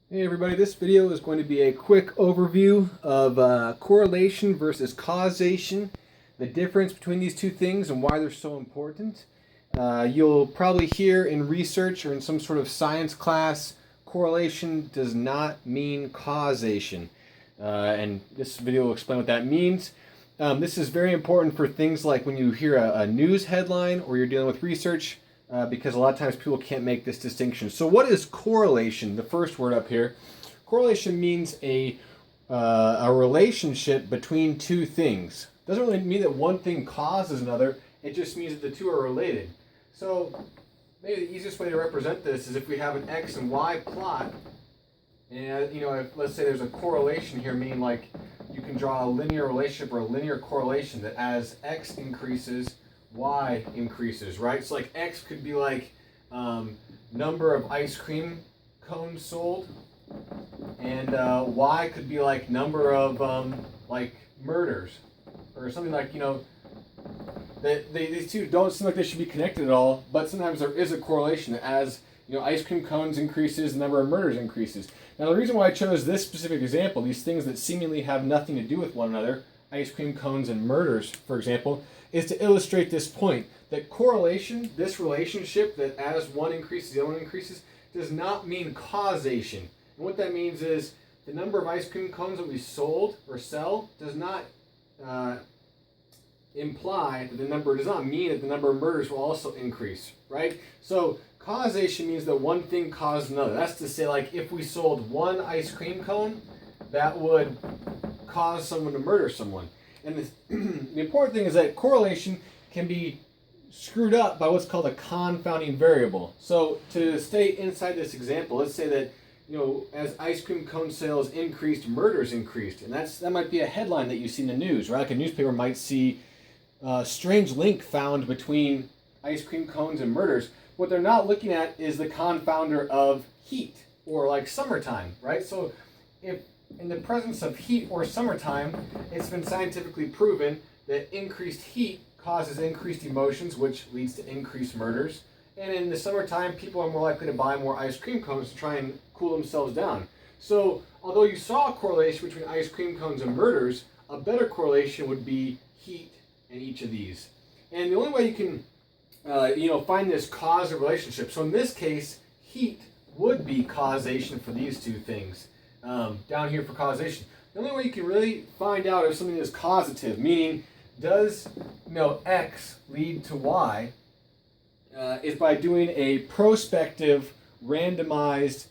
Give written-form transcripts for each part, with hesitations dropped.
Hey everybody, this video is going to be a quick overview of correlation versus causation, the difference between these two things and why they're so important. You'll probably hear in research or in some sort of science class, correlation does not mean causation. And this video will explain what that means. This is very important for things like when you hear a news headline or you're dealing with research, because a lot of times people can't make this distinction. So what is correlation? The first word up here. Correlation means a relationship between two things. Doesn't really mean that one thing causes another. It just means that the two are related. So maybe the easiest way to represent this is if we have an X and Y plot, and if, let's say there's a correlation here, meaning like you can draw a linear relationship or a linear correlation that as X increases, Y increases, right? So like X could be like number of ice cream cones sold, and Y could be like number of like murders or something like, these two don't seem like they should be connected at all, but sometimes there is a correlation. As ice cream cones increases, the number of murders increases. Now the reason why I chose this specific example, these things that seemingly have nothing to do with one another, ice cream cones and murders, for example, is to illustrate this point, that correlation, this relationship that as one increases, the other one increases, does not mean causation. And what that means is the number of ice cream cones that we sold or sell does not imply that does not mean that the number of murders will also increase, right? So causation means that one thing caused another. That's to say, like, if we sold one ice cream cone, that would cause someone to murder someone. And the important thing is that correlation can be screwed up by what's called a confounding variable. So to stay inside this example, let's say that as ice cream cone sales increased, murders increased, and that might be a headline that you see in the news, right? Like a newspaper might see strange link found between ice cream cones and murders. What they're not looking at is the confounder of heat or like summertime, right? So if in the presence of heat or summertime, it's been scientifically proven that increased heat causes increased emotions, which leads to increased murders. And in the summertime, people are more likely to buy more ice cream cones to try and cool themselves down. So although you saw a correlation between ice cream cones and murders, a better correlation would be heat in each of these. And the only way you can find this causal relationship, so in this case, heat would be causation for these two things. Down here for causation. The only way you can really find out if something is causative, meaning does X lead to Y, is by doing a prospective, randomized,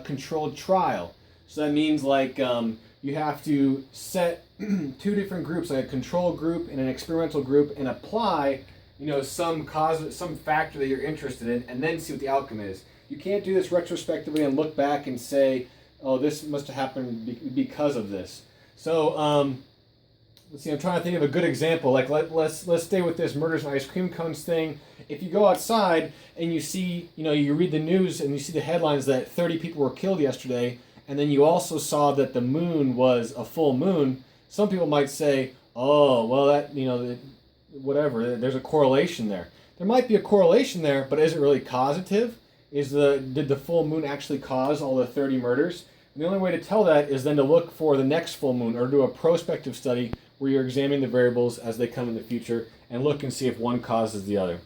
controlled trial. So that means like you have to set two different groups, like a control group and an experimental group, and apply some factor that you're interested in, and then see what the outcome is. You can't do this retrospectively and look back and say, oh, this must have happened because of this. So let's see. I'm trying to think of a good example. Like let's stay with this murders and ice cream cones thing. If you go outside and you see, you read the news and you see the headlines that 30 people were killed yesterday, and then you also saw that the moon was a full moon, some people might say, oh, well, that whatever. There's a correlation there. There might be a correlation there, but is it really causative? Did the full moon actually cause all the 30 murders? And the only way to tell that is then to look for the next full moon or do a prospective study where you're examining the variables as they come in the future and look and see if one causes the other.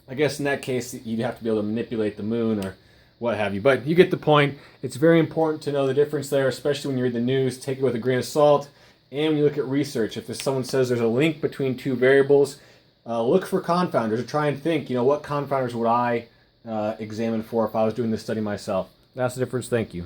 I guess in that case, you'd have to be able to manipulate the moon or what have you. But you get the point. It's very important to know the difference there, especially when you read the news. Take it with a grain of salt. And when you look at research, if someone says there's a link between two variables, look for confounders or try and think, what confounders would I examine for if I was doing this study myself. That's the difference. Thank you.